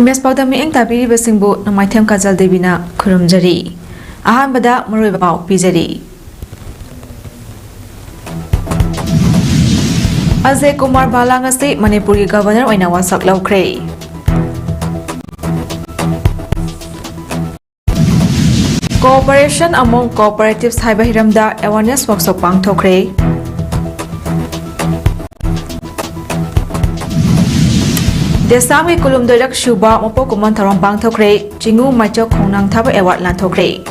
MS Pauda mieng tabiriba singbu namaithem Kajal Devina khurumjari. Ahanbada maroiba pau pijari. Ajay Kumar Bala ngasi Manipur ki Governor oina wasak laukhre. Cooperation among cooperatives haiba hiramda awareness workshop pangthokre. Desami kulum doirak shuba mopo kuman tharong pangthokre Chingu Maichok khongnang thaba award lanthokre.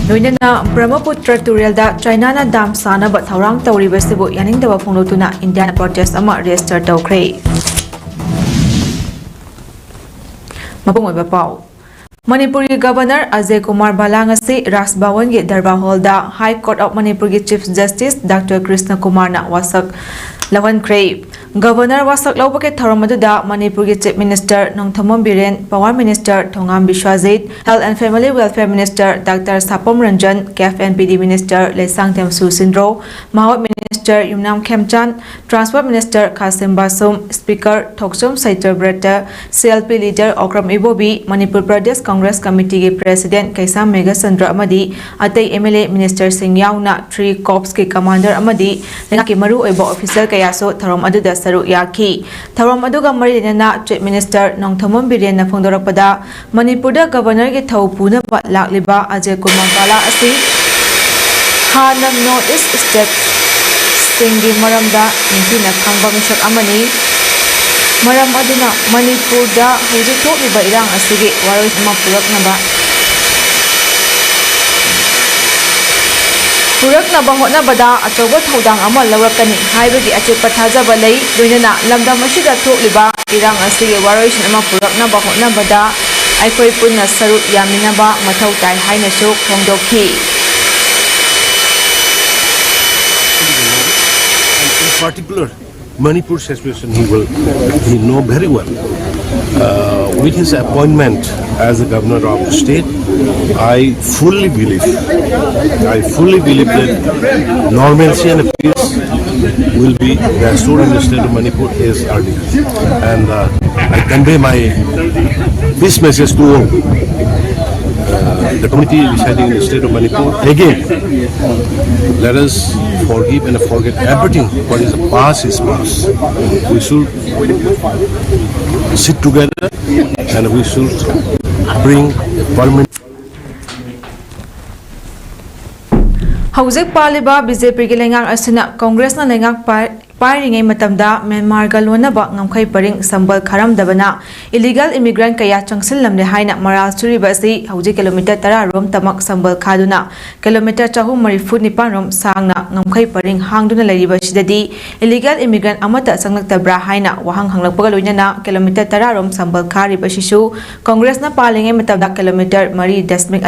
Loinana Brahmaputra Turelda China na dam sana ba thaurang tawriba sibu yaningdaba phonglotuna India protest ama register tawkhre. Mapung oiba pau Manipur ki Governor Ajay Kumar Bala ngasi Ras Bhawan ki Darbar Hall da High Court of Manipur ki Chief Justice Dr. Krishna Kumar na wasak lawan kre. Governor wasak lauba ke tharam aduda Manipur ki Chief Minister Nongthamam Biren, Power Minister Thongam Biswajit, Health and Family Welfare Minister Dr. Sapom Ranjan, KFNPD Minister Lesangtem Susindro, Mahot Minister Yumnam Khemchan, Transport Minister Kasim Basum, Speaker Thoksom Saitar Brata, CLP Leader Okram Ibobi, Manipur Pradesh Congress Committee ki President Kaisam Mega Sandra Amadi, Atay MLA Minister Singh Yauna, 3 Corps ki Commander Amadi, Lengaki Maru Oibo Officer Kayaso Tharom aduda saru yaki. Tharom aduga mari lenana Chief Minister Nongthamam Biren na phongdorakpada Manipurda Governor ki thau puna ba lakliba Ajay Kumar Bala asi hana North East State Singi maramda ningtina khangba misak amani maram aduna Manipurda hujik thokliba irang asigi waroi ama puraknaba Puraknaba hotnabada achoba thodang ama lawrakani haibagi achepa thajaba lei loinana lamdam asida thokliba irang asigi waroi ama puraknaba hotnabada aikoi punna saru yaminaba mathau tai haina su phongdokhi. In particular, Manipur situation he know very well. With his appointment as the governor of the state, I fully believe that normalcy and peace will be restored in the state of Manipur as earlier. And I convey my peace message to the community residing in the state of Manipur. Again, let us forgive and forget everything. What is the past is past. We should sit together and we should bring a permanent. Hawjik paliba BJP ki lengang asina Congress na lengak Pairingai matamda Myanmar ga lonaba ngamkhai paring sambal kharam dabana illegal immigrant kaya changsil lamle haina maral churiba si hauji kilometer 10 rom tamak sambal khaduna kilometer 439 rom sangna ngamkhai paring hangduna lariba sidadi illegal immigrant amata sanglaktabra haina wahang hanglakpaga loinana kilometer 10 rom sambal khariba sisu Congress na palingai matamda kilometer 3.2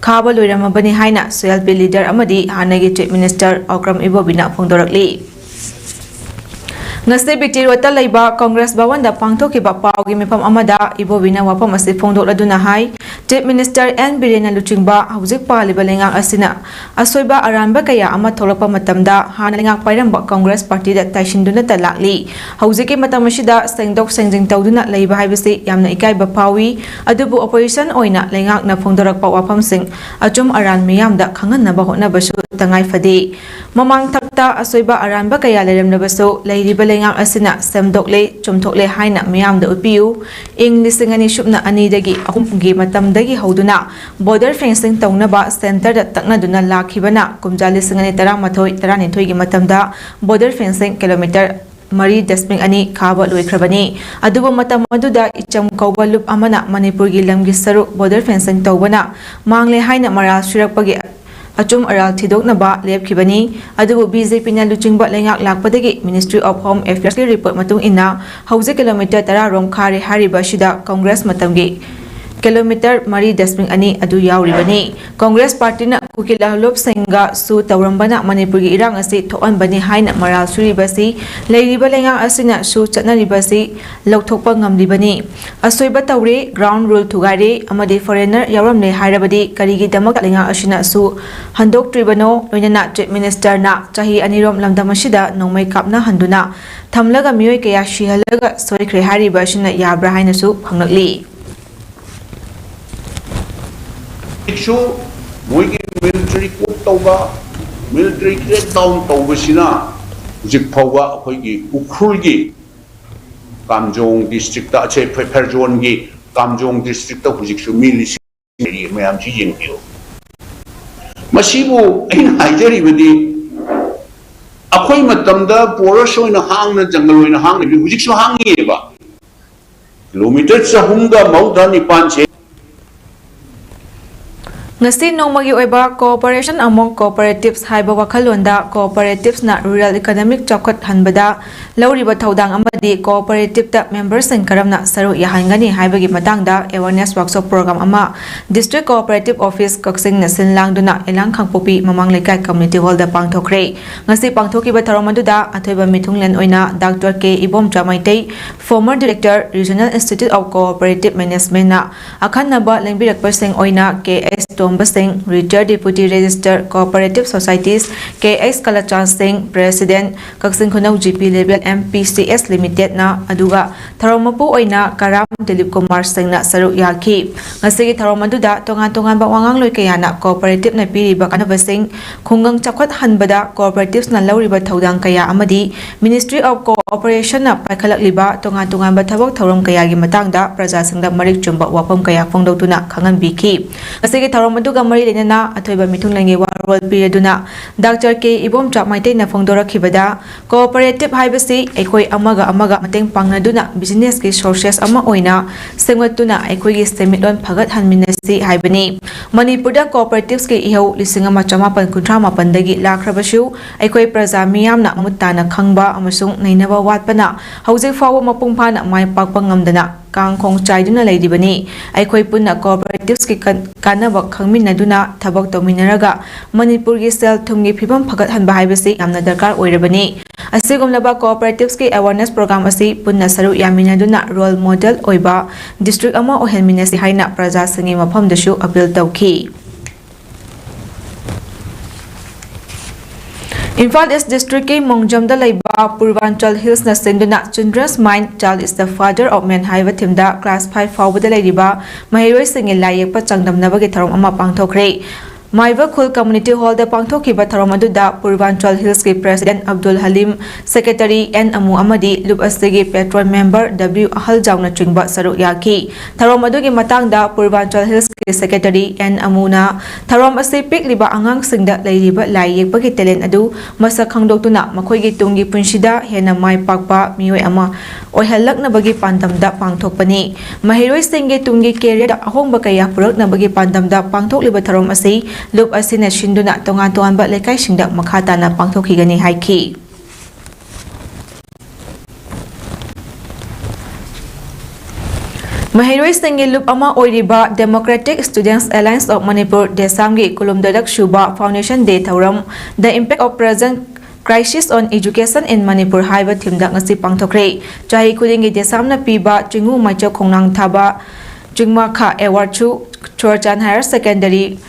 khaba loiramabani haina CLP leader amadi hanagi Chief Minister Okram Ibobina phongdorakli. Ngasi Biktirota Laiba Congress Bhawan da pangthokiba paugi mifam amada Ibobina wapam asi phongdokladuna hai Chief Minister N Birena Luchingba hawjik paliba lengang asina asoiba aranba kaya ama tholakpa matamda hana lengak pairamba Congress Party da taishinduna talakli hawjiki matam asida sengdok sengjing tawduna leiba haibasi yamna ikaiba pawi adubu opposition oina lengak na phongdorakpa wapamsing achum aran miyamda khanganaba hotnabasu tangai fadi mamang thakta asoiba aranba kaya leramnabasu leiriba lengang asina semdokle chumthokle haina miyamda upiu ing lisingani shupna ani dagi ahumgi matamdagi hauduna border fencing tawnaba center da taknaduna lakhibana kumja lisingani 13 gi matamda border fencing kilometer 3.2 khaba loikrabani adubu matam aduda icham kauba loop amana Manipur gi lamgi saru border fencing tawbana mangle haina maral shirakpagi Achum aral thidoknaba lepkhibani adubu BJP na luchingba lengak lakpadagi Ministry of Home Affairs ki report matung inna hauze kilometer 10 rom khare hariba shida Congress matamgi kilometer 3.2 adu yauribani. Congress Party na Kukilahulop Singha su tawrambana Manipuri irang asi thoanbani haina maral suribasi leiriba lengang asina su chatnaribasi lauthokpa ngamlibani. Asoiba tawre ground rule thugari amadi foreigner yawramle hairabadi karigi damak lengang asina su handok tribano loinana chief minister na chahi anirom lamdamashida nongmai kapna handuna thamlaga miyoi kaya shihalaga soikre hariba asina yabra haina su phangnakli. Issue moigi military coup tauba military crackdown tauba sina jik phawa khoigi ukhulgi Kamjong district ta che Pherjon gi Kamjong district ta hujik su milisi mayam chi yengyo masibu ain haijari bidi akhoi matamda porosoi na hangna jangal oina hang ni hujik su hangi ba kilometer chahumga mauda nipan che Ngasi nongmagi oiba cooperation among cooperatives haiba wakhalonda cooperatives na rural economic chawkhat hanbada lauriba thodang amadi cooperative ta members and karamna saru yahangani haibagi matangda awareness workshop program ama district cooperative office kaksing nasin langduna elang khangpopi mamang lekai community hall da pangthokre ngasi pangthokiba tharomaduda athoiba mithunglen oina Dr. K Ibom Chamaitei former director Regional Institute of Cooperative Management na akhanaba lengbirak perseng oina KS Basing, retired Deputy Register Cooperative Societies, KX Kalachan Singh, President, Kaksing Khunau GP Level MPCS Limited na aduga Tharomapu oina Karam Dilip Kumar Singh na saru yaki. Ngasigi Tharomaduda tongan-tongan ba wangang loy kaya na cooperative na piriba kanabasing khungang chakhat hanbada cooperatives na lauriba thodang kaya amadi Ministry of Cooperation na paikhalakliba tongan-tongan ba thabak thorom kaya gi matangda praja singda marik chumba wapam kaya phongdotuna khangan biki. Ngasigi Tharomaduga mari lenana athoiba mithunglangi warol pireduna Dr. K Ibom Chamaitei na phongdorakhibada cooperative haibasi ekoi amaga mateng pangnaduna business ki sources ama oina sengwatuna ekoi gi semitlon phagat hanminasi haibani Manipurda cooperatives ki ihau 1958 dagi lakhrabashu ekoi praja miyamna muttana khangba amasung nainaba watpana hauji fawo mapungphana mai pakpa ngamdana Kangkong Chaiduna Ladibani, Aikoi Puna cooperatives ki kanaba khangminaduna thabak tawminaraga Manipur gi sel thumgi phibam phagat hanba haibasi yamna darkar oirabani asigumlaba cooperatives ki awareness program asi punna saru yaminaduna role model oiba district ama ohelminasi haina praja singi mafamdashu appeal tawki Imphal East District ke Mongjamda laiba Purvanchal Hills na senduna Children's Mind Child is the Father of Man haiba thimda class 5 fawbada laiba mahiroi singi layekpa changdamnabagi tharom ama pangthokre Maiva Khul Community Hall da pangthokiba tharom aduda Purvanchal Hills ki President Abdul Halim Secretary N Amu amadi Lup Asigi Patron Member W Ahal Jauna chingba saru yaki tharom adugi matangda Purvanchal Hills ki Secretary N Amuna tharom ase pikliba angang singda lairiba layek pagi talent adu masak khangdoktuna makhoigi tungi punshida hena mai pakpa mioi ama oihalakna bagi pandamda pangthokpani mahiroi singi tungi career da ahongba kaya purakna bagi pandamda pangthokliba tharom ase Lup asina shinduna tongan-tongan ba lekai singda makhata na pangthokigani haiki Mahiroi singi lup ama oiriba Democratic Students Alliance of Manipur Desamgi Kulumdadak Shuba Foundation Day Thauram The Impact of Present Crisis on Education in Manipur haiba thimda ngasi pangthokre chahi khudingi desamna piba chingu maicho khongnang thaba jingma kha award chu Chorchan Higher Secondary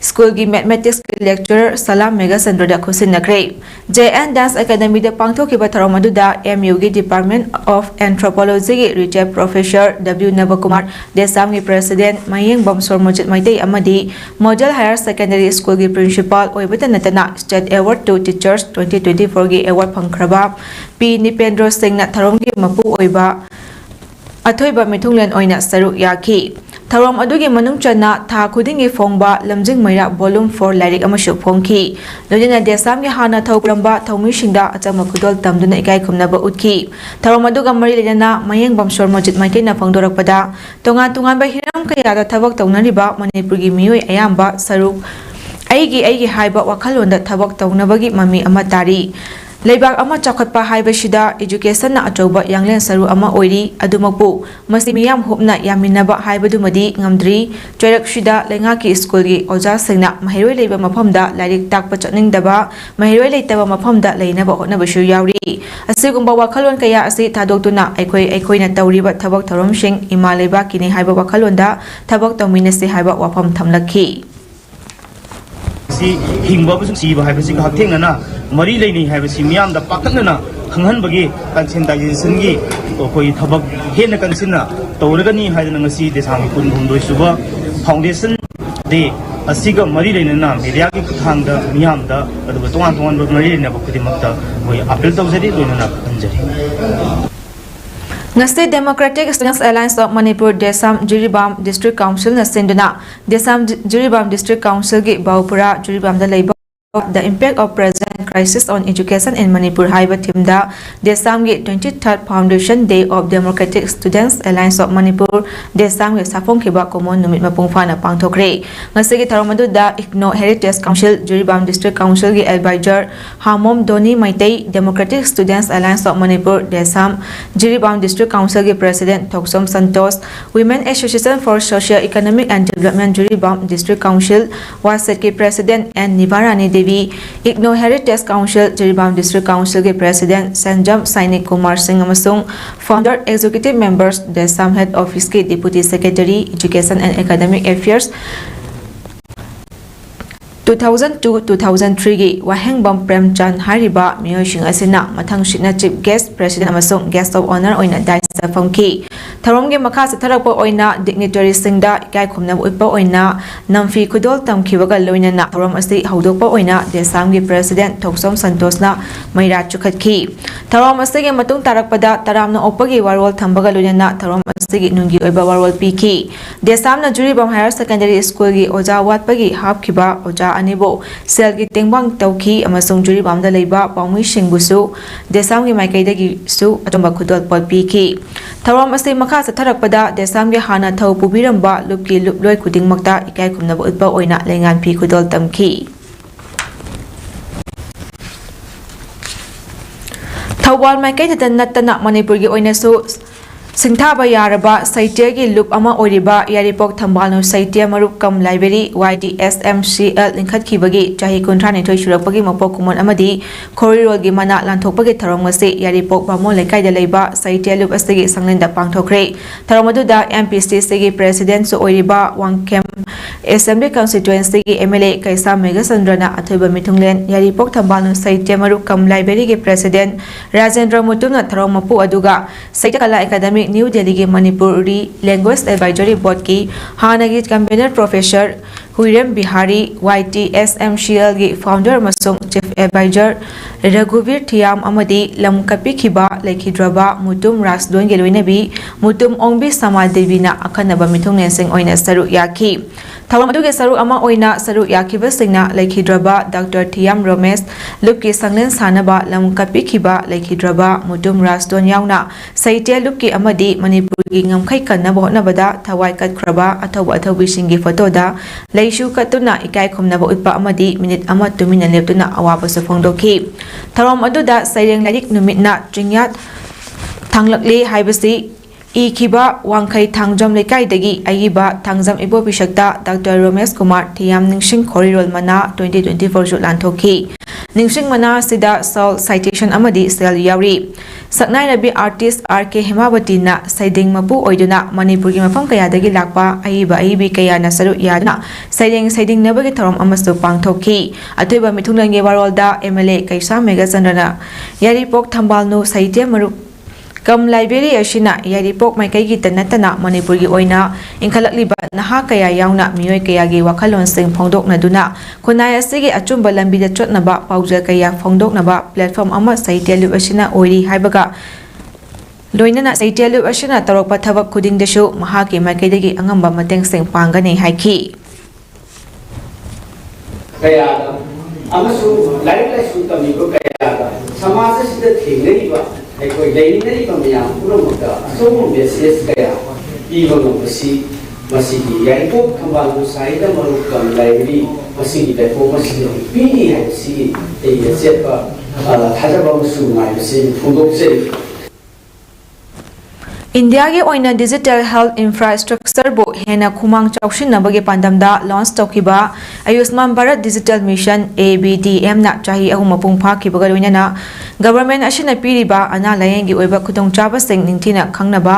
School ki Mathematics lecturer Salam Mega Sandra da khusin nakre JN Dance Academy da pangthokiba tharom aduda MU ki Department of Anthropology ki retired Professor W Navakumar Desam ki President Mayeng Bamsor Mojit Maitei amadi Model Higher Secondary School ki Principal oibata natana State Award to Teachers 2024 ki award phangkhraba P Nipendro Singh na tharom ki mapu oiba athoiba mithunglen oina saru yaki Tharom adugi manung chana tha khudingi phongba lamjing maira volume 4 lyric amashu phongki lojina desam gi hana thaukramba thaumi singda achama kudol tamduna ikai khumnaba utki Tharom aduga mari lena mayeng bamsor mojit maitena phongdorakpada tonga ba hiram kaya da thabak tawnariba manipurgi miyoi ayamba saru aigi haiba wakhalonda thabak tawnabagi mami ama tari Leibak ama chakhatpa haibasida education na achauba yanglen saru ama oiri adumakpu masi miyam hupna yaminaba haibadumadi ngamdri choirak shida lenga ki school gi oja singna mahiroi leiba mafamda lairik takpa chatningdaba mahiroi leitaba mafamda leinaba hotnabashu yauri asigumba wakhalon kaya asi thadoktuna aikoina tawriba thabak tharomsing ima leiba kini haiba wakhalonda thabak tawminasi haiba wafam thamlakhi हिंबा सीब है हथेंगना मरी लेनी है पाखना खंगनबगी कंसेंटाइजेशन की कोई थबक हेन कंसिन तौरगनी देसांग कुनहुमदोई सुब फाउंडेशन दे असिगा मरी लेना मीडिया की खुथांग मियामदा तोान तोान मरी लेना खुदिमक्ता कोई appeal तौजरी लोइना खंजरी Ngasti Democratic Students Alliance of Manipur Desam Jiribam District Council na sinduna Desam Jiribam District Council gi Baupura Jiribam da leiba the impact of present crisis on education in Manipur haiba thimda Desam gi 23rd Foundation Day of Democratic Students Alliance of Manipur Desam gi safong khiba common numit mapungfa na pangthokre ngasi gi tharomadu da Igno Heritage Council Jiribam District Council gi advisor Hamom Doni Maitei Democratic Students Alliance of Manipur Desam Jiribam District Council gi President Thoksom Santos Women Association for Socio Economic and Development Jiribam District Council Waset ki President and Nivarani Devi Igno Heritage Council Jiribam District Council के President Sanjam Sainik Kumar Singh अमसुंग Founder Executive Members Desam Head Office के Deputy Secretary Education and Academic Affairs 2002-2003 gi Wahengbam Premchand hariba miyosing asina mathang shina Chief Guest President amasung Guest of Honor oina daisa famki tharom ge makha sa tharakpa oina dignitary singda ikai khumna utpa oina namfi khudol tamkhiwaga loina na tharom asi haudokpa oina Desam gi President Thoksom Santos na maira chukhatki tharom asi ge matung tarakpada taramna opagi warol thambaga loina na tharom asi gi nungi oiba warol piki Desam na Jiribam Higher Secondary School gi oja watpagi hapkhiba oja Anibo sel ki tengbang tauki amasung Jiribam da leiba pawmi singbusu Desam gi maikaidagi su atomba khudol polpi ki tharom ase makha sa tharakpada Desam gi hana thau pubiramba lupki luploi khudingmakta ikai khumnaba utpa oina lengan pi khudol tamki Thawal maikaida natana Manipur gi oina su Singthaba yaraba Saitya gi loop ama oriba Yaripok Thambalno Saitya Marup Kam Library YDSMCL linkhat khibagi chahi kunthani thoi surakpagi mapok kumon amadi khorirol gi mana lanthokpagi tharong ngase Yaripok Bamon lekai da leiba Saitya loop asigi sanglenda pangthokre tharong adu da MPC sigi president so oriba Wangkem Assembly Constituency gi MLA Kaisa Megasandrana athoiba mithunglen Yaripok Thambalno Saitya Marup Kam Library gi president Rajendra Mutumna tharong mapu aduga Saitya Kala Academy New Delhi के Manipuri language advisory board की हानगी कंवेनर professor Huirem Bihari YTSMCL की founder मसुंग chief adviser रघुवीर Thiyam अमदी lump कपिखिबा लेखिद्रबा Mutum रासदोन के लोइनबी मुतुम ओंबी समादेवीना अखनबा मिथुंगनेसिंग ओइना सरु याखी थवम अदुगे सरु अमा ओइना सरु याखिबसिंगना लेखिद्रबा doctor Thiyam Ramesh लुपकी संगलेन सानबा लम कपिखिबा लेखिद्रबा मुतुम रासदोन यावना साहित्य लुपकी अमदी मणिपुर की ngамkhai kannaba hotnabada thawai katkraba athoba athobisingi photoda leishu katuna ikai khumnaba utpa amadi minute ama tumina leptuna awaba sa phongdokhi tharom aduda saireng larik numitna tringyat thanglakli haibasi Ikiba Wangkai Thangjam Lekaidagi Ayiba Thangjam Ibo Bishakta Dr. Ramesh Kumar Thiam Ningsing Khorirol Mana 2024 Jutlan Thoki Ningsing Mana Sida Sol Citation Amadi Sel Yauri Saknai Rabi Artist RK Hemawati na Saiding Mapu Oiduna Manipur gi mafam kayadagi lakpa Ayibi kaya na saru yaduna Saiding Nabagi Tharom Amasu Pangthoki Atuiba Mithunglangi Warolda MLA Kaisa Megasandrana Yaripok Thambalno Saitya Marup Kam library ashina Yaripok maikai gi tanatana Manipur gi oina inkhalakliba naha kaya yauna miyoi kaya gi wakhalon sing phongdokna duna khunai asigi achumba lambi da chotnaba paujal kaya phongdoknaba platform ama Saitya loop ashina oiri haibaga loinana Saitya loop ashina tarokpa thabak khuding dashu maha ki maikai dagi angamba mateng sing pangani haiki kaya amasu lai su tamigo kaya samasa sida thengaiba Eko daily dari pemilihan pulau muda, semua biasa kaya, ibu nombor si मसीगी याइपोक थंबालु side मरुक कम library मसीगी platform मसीगी पीनी है सी ए सेपा थाजबा मसु माइबसी फुंदोकसे India की ओइना डिजिटल हेल्थ इंफ्रास्ट्रक्चर बो हेना खुमांग चौसिनबगे पांदमदा लॉन्च तौखिबा Ayushman Bharat digital mission ABDM ना चाही अहुम मपुंग फाखिबगा लोइना गवर्नमेंट असिना पीरिबा अना लायेंगी ओइबा खुतोंग चाबसिंग निंथिना खंगनबा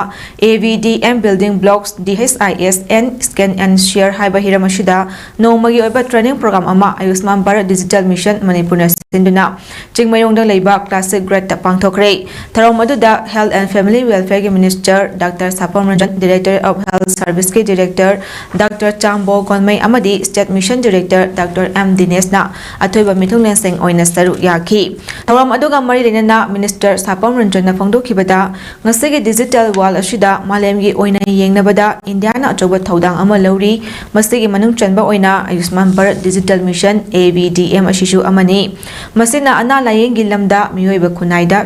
ABDM building blocks DHISN scan and share हाइबा हिरमशिदा नोमगी ओइबा ट्रेनिंग प्रोग्राम अमा आयुष्मान भारत डिजिटल मिशन मणिपुर सिंदुना चिंगमयोंगदा लेबा क्लासिक ग्रेड पांगथोखरे थरम मदुदा हेल्थ एंड फैमिली वेलफेयर के minister Dr. Sapam Ranjan, Director of Health Service के Director Dr. Chambo Gonmai अमदी State Mission Director Dr. M. Dinesh ना अथोइबा मिथुंगलेन सिंह ओइना सरुक याखी थौरम अदुगा मरी लेना मिनिस्टर Sapam Ranjan ना फोंदोखिबदा ngasiगी डिजिटल वॉल असिदा मालेमगी ओइना येंगनबदा इंडिया ना अचौबा थौदांग अमा लौरी मसिगी मनुंग चनबा ओइना Ayushman Bharat digital mission ABDM असिसु अमनी मसिना अना लायेंगी लमदा मियोइबा खुनाइदा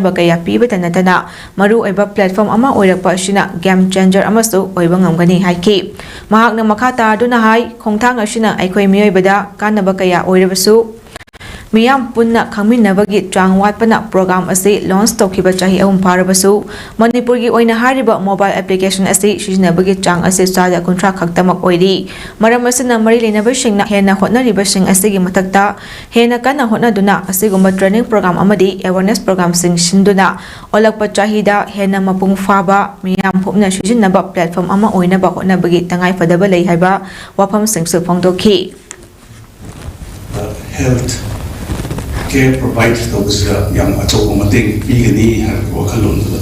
बकया पीबता नतना मरु ओइबा प्लेटफॉर्म अमा ओइरकपा असिना गेम चेंजर अमसु ओइबा ngamgani हाइकी महाकना मखा तादुना हाई खोंथांग असिना अइखोइ मियोइबदा कानबा कया ओइरबसु मियाम पुन्ना खमिनबगी चांग वाटपना प्रोग्राम असे लॉन्च तौखिबा चाही अहुम फारबसु मणिपुर की ओइना हारिबा मोबाइल एप्लीकेशन असे सिजनबगी चांग असे सादा कुंट्रा खक्तमक ओइरी मरम असिना मरि लेनबसिंगना हेना होटनरिबसिंग असेगी मथक्ता हेना कना होटनदुना असेगुम्बा ट्रेनिंग प्रोग्राम अमदी अवेयरनेस प्रोग्राम सिंग सिंदुना ओलकपा चाहीदा हेना मपुंग फाबा मियाम फुपना सिजनबा प्लेटफॉर्म अमा ओइनबा होटनबगी तंगाई फदबा लई हाइबा वाफम सिंगसु फोंदोखी health care provides those young achoumating pigani har wakhalon da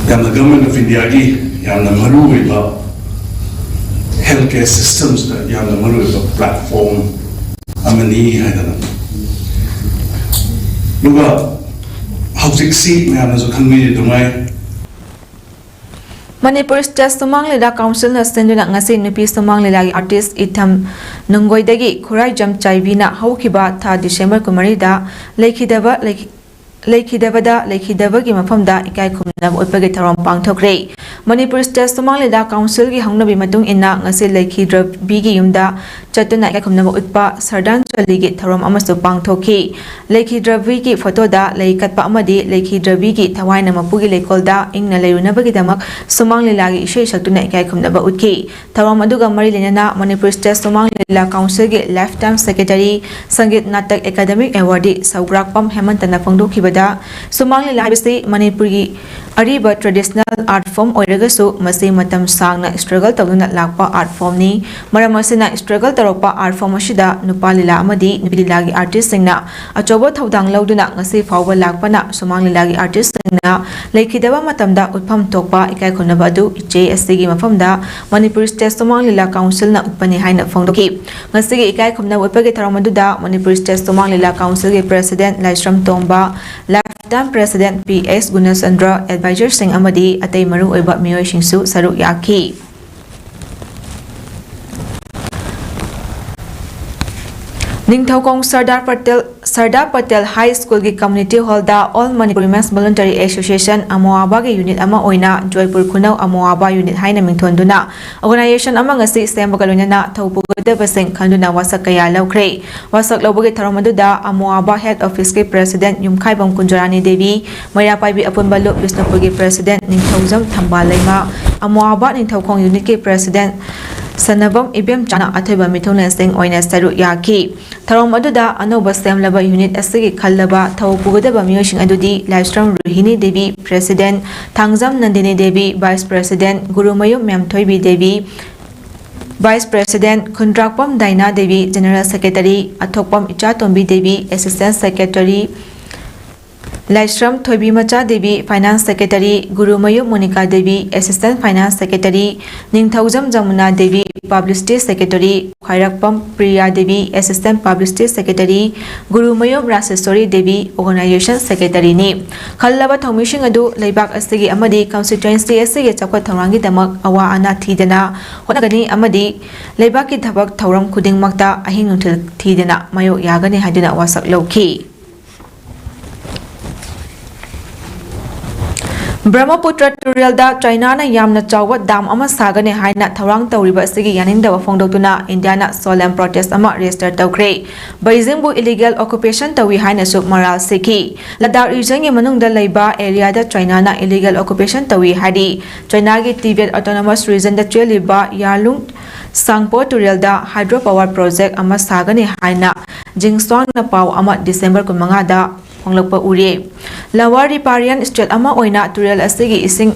yam the government of India gi yam na maru ba healthcare systems da yam na maru ba platform amani haidana luga housing seat me am zo khanmi dumai Manipur State Sumang Lida Council na senduna ngasi nupi Sumang Lida gi artist Itham Nungoidagi Khurai Jam Chaivina haukiba tha December kumarida lekhidaba gi mafamda ikai khumna utpagi tharom pangthokre Manipur State Sumang Lida Council gi hangnabi matung inna ngasi lekhidra bigi yumda chatuna ikai khumna utpa Sardan Chali gi tharom amasu pangthokhi lekhidra bigi photo da leikatpa amadi lekhidra bigi thawaina mapugi lekolda ingna leirunabagi damak Sumang Lida gi ishei saktuna ikai khumna utki tharom aduga mari lenana Manipur State Sumang Lida Council gi lifetime secretary Sangit Natak Academic Award Saugrakpam Hemantana phongdokhiba Sumang Lida habisi Manipur gi ariba traditional art form oiragasu masi matam sangna struggle tawduna lakpa art form ni maram asina struggle taropa art form asida nupa lila amadi nupi lila gi artist singna achobo thaudang lauduna ngasi fawba lakpana Sumang Lida gi artist singna lekhidaba matamda utpham tokpa ikai khunaba adu iche asigi mafamda Manipur State Sumang Lida Council na utpani haina phongdoki ngasigi ikai khumna utpagi tharamaduda Manipur State Sumang Lida Council gi president Laisram Tomba Lifetime President PS Gunasandra Advisor Singh Amadi Atay Maru Oiba Miyoy Shingsu Saruk Yaki Ningthokong Sardar Patel High School ki Community Hall da All Manipur Women's Voluntary Association Amoaba ki unit ama oina Joypur Khunau Amoaba unit haina mingthonduna organization ama ngasi sembaga loinana thaupuga basing khanduna wasak kaya laukhre wasak lobagi tharamadu da Amoaba Head Office ki President Yumkhai Bam Kunjarani Devi Mayrapai bi Apunbalu Bisnupur ki President Ningthaujam Thambalaima Amoaba Ningthokong unit ki President Sanabam Ibem Chana Athoiba Mithunglen Singh oina saru yaki tharom aduda anoba semlaba unit asigi khallaba thaupugadaba miyosing adudi Livestream Ruhini Devi President Thangjam Nandini Devi Vice President Gurumayum Memthoibi Devi Vice President Khundrakpam Daina Devi General Secretary Athokpam Ichatombi Devi Assistant Secretary Laisram Thoibi Macha Devi Finance Secretary Gurumayu Monica Devi Assistant Finance Secretary Ningthaujam Jamuna Devi Publicity Secretary Khairakpam Priya Devi Assistant Publicity Secretary Gurumayu Rasesori Devi Organization Secretary ni Khallaba Thomishing adu Leibak Asigi Amadi Constituency Asigi Chakwa Tharangi Damak Awa Ana Thidana Honagani Amadi Leibak ki Thabak Thauram Khuding Makta Ahing Nunthil Thidana Mayo Yagani Hadina Wasak Loki Brahmaputra Turilda China na yamna chawa dam ama sagane haina thaurang tawriba asigi yaningdawa phongdoktuna India na solemn protest ama register tawkhre Beijing bu illegal occupation tawi haina su maral sikhi Ladakh region gi manungda leiba area da China na illegal occupation tawi hadi China gi Tibet autonomous region da cheliba Yarlung Sangpo Turilda hydropower project ama sagane haina Jingsong na paw ama December 15 da Honglakpa uri Lower Riparian Strait ama oina Turel asigi ising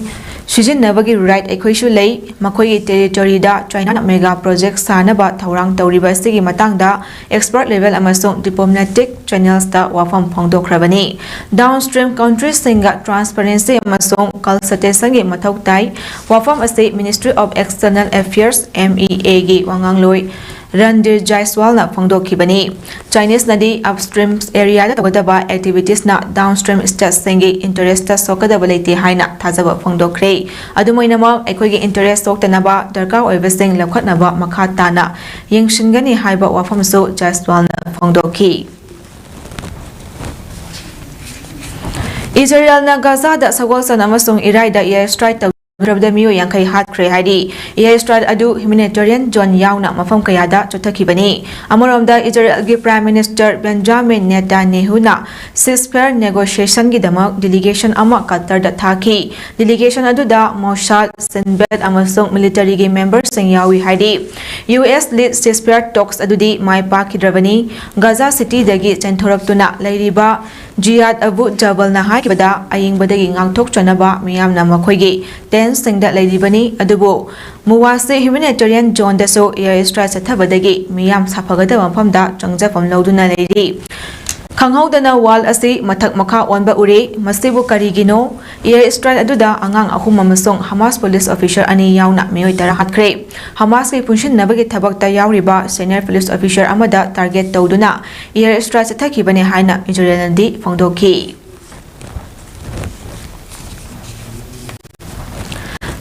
Shijinabagi right equation lay Makoi territory da China mega project sanaba thaurang tawriba asigi matangda expert level amasung diplomatic channels da wafam phongdokhrabani downstream countries singa transparency amasung consultation gi mathau tai wafam ase Ministry of External Affairs MEA gi wangangloi Randir Jaiswal na phongdokhibani Chinese nadi upstream area da tawdaba activities na downstream states singi interest ta sokadaba leite haina thajaba phongdokhre adumoinama ekhoi gi interest soktanaba darkar oibasing lakhatnaba makha tana yengshingani haiba wafam so Jaiswal na phongdokhi Israel na Gaza da sagolsan amasung Irai da air strike Rabdamiyo Yankai Hat Kre Hadi, Airstrad Adu Humanitarian John Yauna Mafam Kayada Chotakibani, Amoromda Israel Prime Minister Benjamin Netanyahu na ceasefire negotiation Gidamak delegation Ama Qatar da Taki, delegation Adu da Mossad Sinbad Amasung military members Sing Yawi Hadi, US lead ceasefire talks Adudi Mai Pakidravani, Gaza City Dagi Centoraptuna Lairiba, Jihad Abu Jabal na Haikibada, Aying Badagi Ngangtok Chanaba, Miyam Namakogi, Singda Ladibani, Adubo, Muwase humanitarian John Deso air strike Tabadagi, Miyam Sapagada Wampamda, Changja from Lauduna Lady. Kanghaudana wall asi mathak maka onba uri masibu karigino air strike aduda angang ahum amasong Hamas police officer ani yauna miyoi tara hatkre Hamas ki punshin nabagi thabakta yawriba senior police officer amada target tawduna air strike sathakibani haina Israel ndi phongdokhi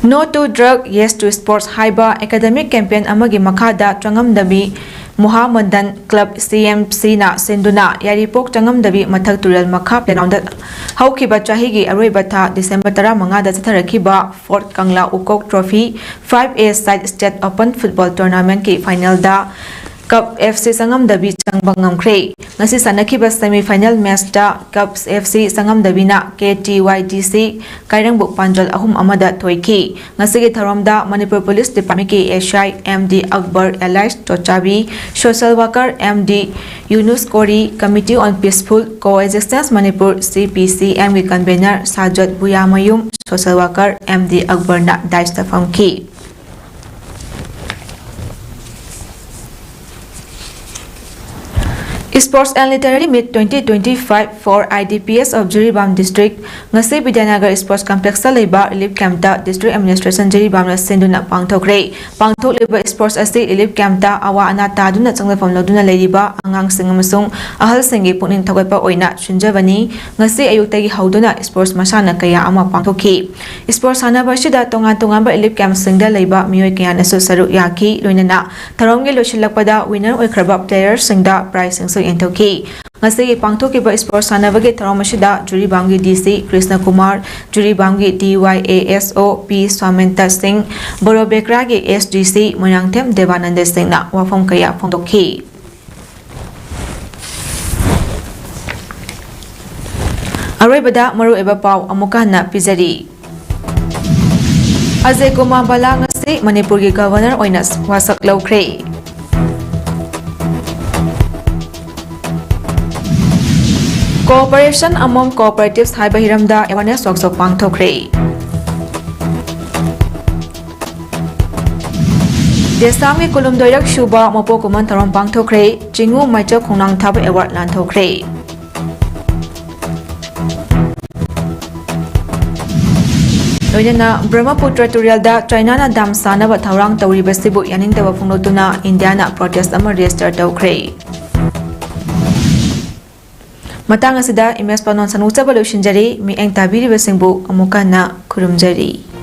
No to drug, yes to sports haiba academic campaign amagi makada changamdabi Muhammadan Club CMC na senduna yaripok changamdabi mathak tural makha playground haukiba chahigi aroiba tha December 15 da chatharakiba Fort Kangla Ukok Trophy 5A Side State Open Football Tournament ki final da Cup FC Sangamdabi changbangam kre ngasi sanakiba semi final match da Cup FC Sangamdabi na KTYDC Kairangbu Panjal ahum amada thoiki ngasi gi tharamda Manipur Police Department ki SI MD Akbar Elias Tochabi social worker MD Yunus Kori Committee on Peaceful Coexistence Manipur CPCM ki convener Sajad Buyamayum social worker MD Akbar na daista famki Sports and Literary Meet 2025 for IDPS of Jiribam District ngasi Vidyanagar Sports Complex sa leba Relief Camp ta District Administration Jiribam na senduna pangthokre pangthokliba sports asi Relief Camp ta awa ana taduna changlafam loduna leiriba angang sing amasung ahal singi pungning thagaipa oina chunjabani ngasi ayuktagi hauduna sports masana kaya ama pangthokhi sports sanaba sida tongan ba Relief Camp singda leba miyoi kaya nasu saru yaki loinana tharomgi losilakpada winner oikraba players singda prize sing Entoki. Ngasi pangthokiba sports sanabagi tharamashida Juribamgi DC Krishna Kumar, Juribamgi DYASO P Swamenta Singh, Borobekragi SDC Moyangthem Devananda Singh na wafam kaya phongdokhi. Aroibada maru eba paw amuka na pizari. Ajay Kumar Bala ngasi Manipur gi governor oina wasak lawkre. Cooperation among cooperatives haiba hiramda awareness workshop pangthokre Desamgi kulum doirak shuba mopo kuman tarom pangthokre Jingu maicho khongnang thab award lanthokre Loinana Brahmaputra Turilda China na dam sanaba thaurang tawribasibu yaningdaba phunglotuna India na protest ama register tawkhre Matang asida imes panon sanusa balushinjari mi eng tabiri basingbu amuka na kurumjari